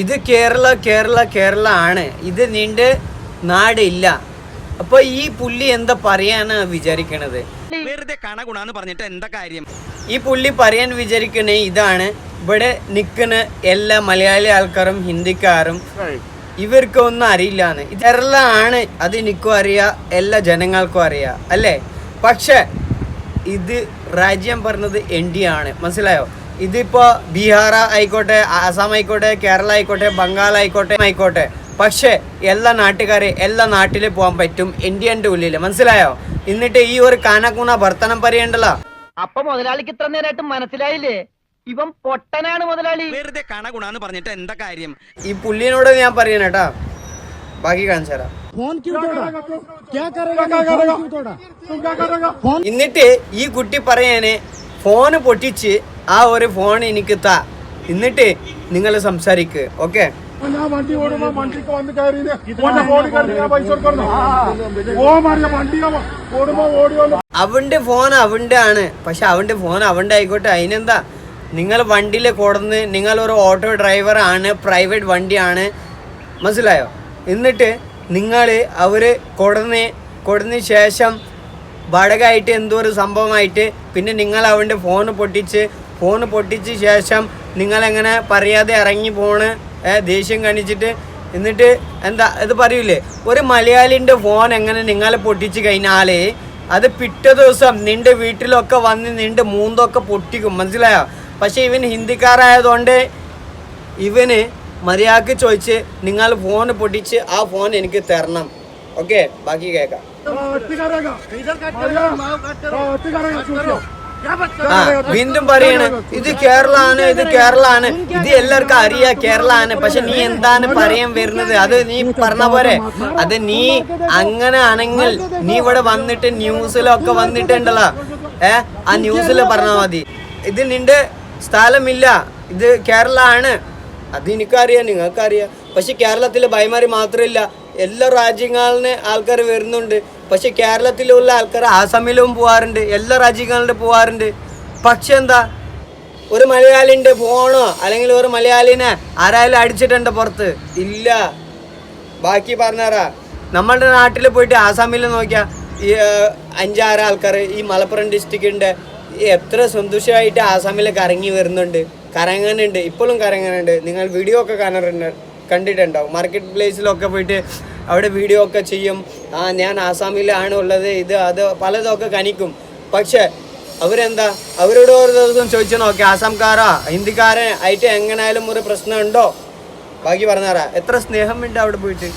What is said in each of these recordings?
ഇത് കേരള ആണ്. ഇത് നിന്റെ നാടില്ല. അപ്പൊ ഈ പുള്ളി എന്താ പറയാനാ വിചാരിക്കണത്? വെറുതെ കണഗുണാന്ന് പറഞ്ഞിട്ട് എന്താ കാര്യം? ഈ പുള്ളി പറയാൻ വിചാരിക്കണേ ഇതാണ്, ഇവിടെ നിൽക്കുന്ന എല്ലാ മലയാളി ആൾക്കാരും ഹിന്ദിക്കാരും ഇവർക്കൊന്നും അറിയില്ലാന്ന്. കേരള ആണ്, അത് എനിക്കും അറിയാം, എല്ലാ ജനങ്ങൾക്കും അറിയാം അല്ലേ. പക്ഷെ ഇത് രാജ്യം പറഞ്ഞത് NDA ആണ്, മനസ്സിലായോ? ഇതിപ്പോ ബീഹാർ ആയിക്കോട്ടെ, ആസാം ആയിക്കോട്ടെ, കേരള ആയിക്കോട്ടെ, ബംഗാൾ ആയിക്കോട്ടെ, പക്ഷെ എല്ലാ നാട്ടുകാരെ എല്ലാ നാട്ടിൽ പോകാൻ പറ്റും ഇന്ത്യൻ്റെ ഉള്ളിൽ, മനസ്സിലായോ? എന്നിട്ട് ഈ ഒരു കാനക്കൂണ വർത്തനം പറയണ്ടല്ലോ. അപ്പൊ മുതലാളിക്ക് ഇത്ര നേരമായിട്ട് മനസ്സിലായില്ലേ? ഇവൻ പൊട്ടനാണ് മുതലാളി. വെറുതെ കണഗുണാന്ന് പറഞ്ഞിട്ട് എന്താ കാര്യം? ഈ പുള്ളിനോട് ഞാൻ പറയണേട്ടാ, ബാക്കി കാണിച്ചു തരാം. എന്നിട്ട് ഈ കുട്ടി പറയാന് ഫോണ് പൊട്ടിച്ച് ആ ഒരു ഫോൺ എനിക്ക് താ, എന്നിട്ട് നിങ്ങൾ സംസാരിക്ക്. ഓക്കെ, അവന്റെ ഫോൺ അവന്റെ ആണ്, പക്ഷെ അവന്റെ ഫോൺ അവന്റെ ആയിക്കോട്ടെ, അതിനെന്താ? നിങ്ങൾ വണ്ടിയിൽ കൊടുന്ന്, നിങ്ങൾ ഒരു ഓട്ടോ ഡ്രൈവർ ആണ്, പ്രൈവറ്റ് വണ്ടിയാണ്, മനസ്സിലായോ? എന്നിട്ട് നിങ്ങൾ അവർ കൊടുന്ന ശേഷം വാടകയായിട്ട് എന്തോ ഒരു സംഭവമായിട്ട് പിന്നെ നിങ്ങൾ അവൻ്റെ ഫോൺ പൊട്ടിച്ച് ശേഷം നിങ്ങളെങ്ങനെ പറയാതെ ഇറങ്ങി പോണ്, ദേഷ്യം കാണിച്ചിട്ട്. എന്നിട്ട് എന്താ ഇത് പറയൂലേ, ഒരു മലയാളിൻ്റെ ഫോൺ എങ്ങനെ നിങ്ങൾ പൊട്ടിച്ച് കഴിഞ്ഞാൽ അത് പിറ്റേ ദിവസം നിൻ്റെ വീട്ടിലൊക്കെ വന്ന് നിൻ്റെ മൂന്തൊക്കെ പൊട്ടിക്കും, മനസ്സിലായോ? പക്ഷേ ഇവൻ ഹിന്ദിക്കാരായതുകൊണ്ട് ഇവന് മര്യാദക്ക് ചോദിച്ച് നിങ്ങൾ ഫോൺ പൊട്ടിച്ച് ആ ഫോൺ എനിക്ക് തരണം. ഓക്കെ, ബാക്കി കേൾക്കാം. വീണ്ടും പറയണ് ഇത് കേരള ആണ്, ഇത് എല്ലാവർക്കും അറിയാം കേരള ആണ്. പക്ഷെ നീ എന്താണ് പറയാൻ വരുന്നത്? അത് നീ പറഞ്ഞ പോരെ. അത് നീ അങ്ങനെ ആണെങ്കിൽ നീ ഇവിടെ വന്നിട്ട് ന്യൂസിലൊക്കെ വന്നിട്ടുണ്ടല്ലോ, ആ ന്യൂസിൽ പറഞ്ഞാൽ മതി. ഇത് നിന്റെ സ്ഥലമില്ല, ഇത് കേരള ആണ്, അത് എനിക്കറിയാം, നിങ്ങൾക്കറിയാം. പക്ഷെ കേരളത്തിലെ ഭായിമാര് മാത്രമില്ല, എല്ലാ രാജ്യങ്ങളിലെ ആൾക്കാർ വരുന്നുണ്ട്. പക്ഷെ കേരളത്തിലുള്ള ആൾക്കാർ ആസാമിലും പോവാറുണ്ട്, എല്ലാ രാജ്യങ്ങളിലും പോവാറുണ്ട്. പക്ഷെ എന്താ, ഒരു മലയാളിൻ്റെ ഫോണോ അല്ലെങ്കിൽ ഒരു മലയാളിനെ ആരായാലും അടിച്ചിട്ടുണ്ട് പുറത്ത്? ഇല്ല. ബാക്കി പറഞ്ഞാറാ, നമ്മളുടെ നാട്ടിൽ പോയിട്ട് ആസാമിൽ നോക്കിയാൽ ഈ 5-6 ആൾക്കാർ ഈ മലപ്പുറം ഡിസ്ട്രിക്റ്റിൻ്റെ എത്ര സന്തോഷമായിട്ട് ആസാമിൽ കറങ്ങാനുണ്ട്, ഇപ്പോഴും കറങ്ങാനുണ്ട്. നിങ്ങൾ വീഡിയോ ഒക്കെ കണ്ടിട്ടുണ്ടാവും. മാർക്കറ്റ് പ്ലേസിലൊക്കെ പോയിട്ട് അവിടെ വീഡിയോ ഒക്കെ ചെയ്യും. ഞാൻ ആസാമിലാണ് ഉള്ളത്, ഇത് അത് പലതൊക്കെ കാണിക്കും. പക്ഷെ അവരെന്താ, അവരോട് ഒരു ദിവസം ചോദിച്ചു നോക്കി, ആസാംകാരാ ഹിന്ദിക്കാരൻ ആയിട്ട് എങ്ങനെയായാലും ഒരു പ്രശ്നമുണ്ടോ? ബാക്കി പറഞ്ഞാറാ, എത്ര സ്നേഹമുണ്ട് അവിടെ പോയിട്ട്.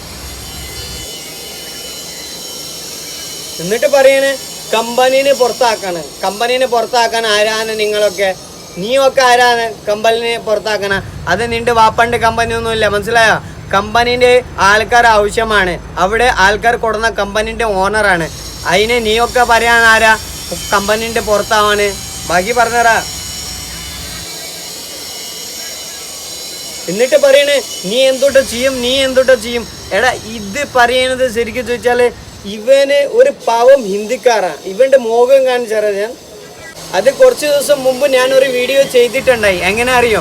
എന്നിട്ട് പറയണേ കമ്പനീനെ പുറത്താക്കാൻ ആരാണ് നിങ്ങളൊക്കെ? നീയൊക്കെ ആരാണ് കമ്പനിനെ പുറത്താക്കണ? അത് നിന്റെ വാപ്പൻ്റെ കമ്പനിയൊന്നുമില്ല, മനസ്സിലായോ? കമ്പനീൻ്റെ ആൾക്കാർ ആവശ്യമാണ്, അവിടെ ആൾക്കാർ കൊടുന്ന കമ്പനീൻ്റെ ഓണറാണ്. അതിന് നീയൊക്കെ പറയാൻ ആരാ കമ്പനീൻ്റെ പുറത്താവാണ്? ബാക്കി പറഞ്ഞാറാ. എന്നിട്ട് പറയണേ നീ എന്തൊട്ട് ചെയ്യും. എടാ, ഇത് പറയുന്നത് ശരിക്കും ചോദിച്ചാൽ ഇവന് ഒരു പാവം ഹിന്ദിക്കാരാണ്. ഇവൻ്റെ മുഖം കാണിച്ചാറാ ഞാൻ. അത് കുറച്ച് ദിവസം മുമ്പ് ഞാനൊരു വീഡിയോ ചെയ്തിട്ടുണ്ടായി. എങ്ങനെ അറിയോ?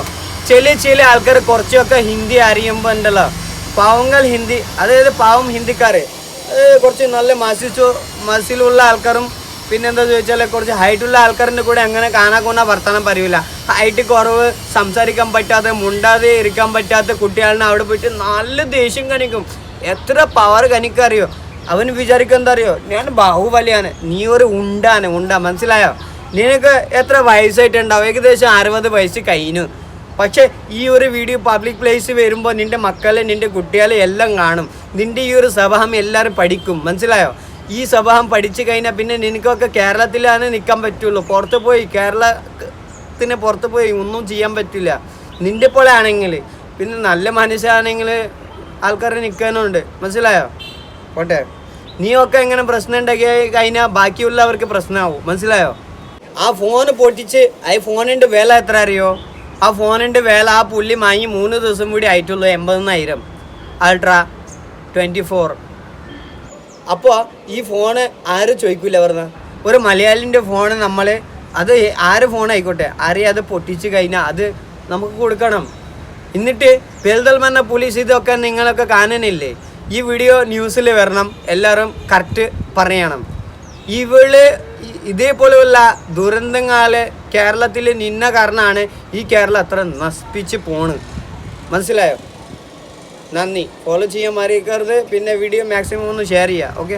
ചില ആൾക്കാർ കുറച്ചൊക്കെ ഹിന്ദി അറിയുമ്പോൾ ഉണ്ടല്ലോ, പാവങ്ങൾ ഹിന്ദി, അതായത് പാവം ഹിന്ദിക്കാർ, കുറച്ച് നല്ല മസിലുള്ള ആൾക്കാരും പിന്നെന്താ ചോദിച്ചാൽ കുറച്ച് ഹൈറ്റുള്ള ആൾക്കാരിൻ്റെ കൂടെ അങ്ങനെ കാണാക്കുന്ന വർത്തമാനം പറയൂല. ഹൈറ്റ് കുറവ്, സംസാരിക്കാൻ പറ്റാത്ത, മുണ്ടാതെ ഇരിക്കാൻ പറ്റാത്ത കുട്ടികളെ അവിടെ പോയിട്ട് നല്ല ദേഷ്യം കാണിക്കും. എത്ര പവർ കനിക്കറിയോ? അവന് വിചാരിക്കുക എന്താ അറിയോ, ഞാൻ ബാഹുബലിയാണ്, നീ ഒരു ഉണ്ട, മനസ്സിലായോ? നിനക്ക് എത്ര വയസ്സായിട്ടുണ്ടാവും? ഏകദേശം 60 വയസ്സ് കഴിഞ്ഞു. പക്ഷെ ഈ ഒരു വീഡിയോ പബ്ലിക് പ്ലേസ് വരുമ്പോൾ നിൻ്റെ മക്കളെ, നിൻ്റെ കുട്ടികളെ എല്ലാം കാണും. നിൻ്റെ ഈ ഒരു സ്വഭാവം എല്ലാവരും പഠിക്കും, മനസ്സിലായോ? ഈ സ്വഭാവം പഠിച്ചു കഴിഞ്ഞാൽ പിന്നെ നിനക്കൊക്കെ കേരളത്തിലാണ് നിൽക്കാൻ പറ്റുള്ളൂ. കേരളത്തിന് പുറത്ത് പോയി ഒന്നും ചെയ്യാൻ പറ്റില്ല. നിൻ്റെ പോലെ ആണെങ്കിൽ, പിന്നെ നല്ല മനുഷ്യനാണെങ്കിൽ ആൾക്കാർ നിൽക്കാനുണ്ട്, മനസ്സിലായോ? പോട്ടെ, നീയൊക്കെ എങ്ങനെ പ്രശ്നം ഉണ്ടാക്കി കഴിഞ്ഞാൽ ബാക്കിയുള്ളവർക്ക് പ്രശ്നമാവും, മനസ്സിലായോ? ആ ഫോൺ പൊട്ടിച്ച്, ആ ഫോണിൻ്റെ വില എത്ര അറിയോ? ആ ഫോണിൻ്റെ വില ആ പുള്ളി വാങ്ങി 3 ദിവസം കൂടി ആയിട്ടുള്ളൂ, 80,000 അൾട്രാ 24. അപ്പോൾ ഈ ഫോണ് ആരും ചോദിക്കില്ല പറഞ്ഞാൽ. ഒരു മലയാളിൻ്റെ ഫോണ് നമ്മൾ അത് ആര് ഫോണായിക്കോട്ടെ ആരെയും അത് പൊട്ടിച്ച് കഴിഞ്ഞാൽ അത് നമുക്ക് കൊടുക്കണം. എന്നിട്ട് പെരിന്തൽമണ്ണ പോലീസ് ഇതൊക്കെ നിങ്ങളൊക്കെ കാണുന്നില്ലേ, ഈ വീഡിയോ ന്യൂസിൽ വരണം, എല്ലാവരും കറക്റ്റ് പറയണം. ഇവള് ഇതേപോലെയുള്ള ദുരന്തങ്ങൾ കേരളത്തിൽ നിന്ന കാരണമാണ് ഈ കേരളം അത്ര നശിപ്പിച്ച് പോണ്. മനസ്സിലായോ? നന്ദി. ഫോളോ ചെയ്യാൻ മറക്കരുത്. പിന്നെ വീഡിയോ മാക്സിമം ഒന്ന് ഷെയർ ചെയ്യുക. ഓക്കെ.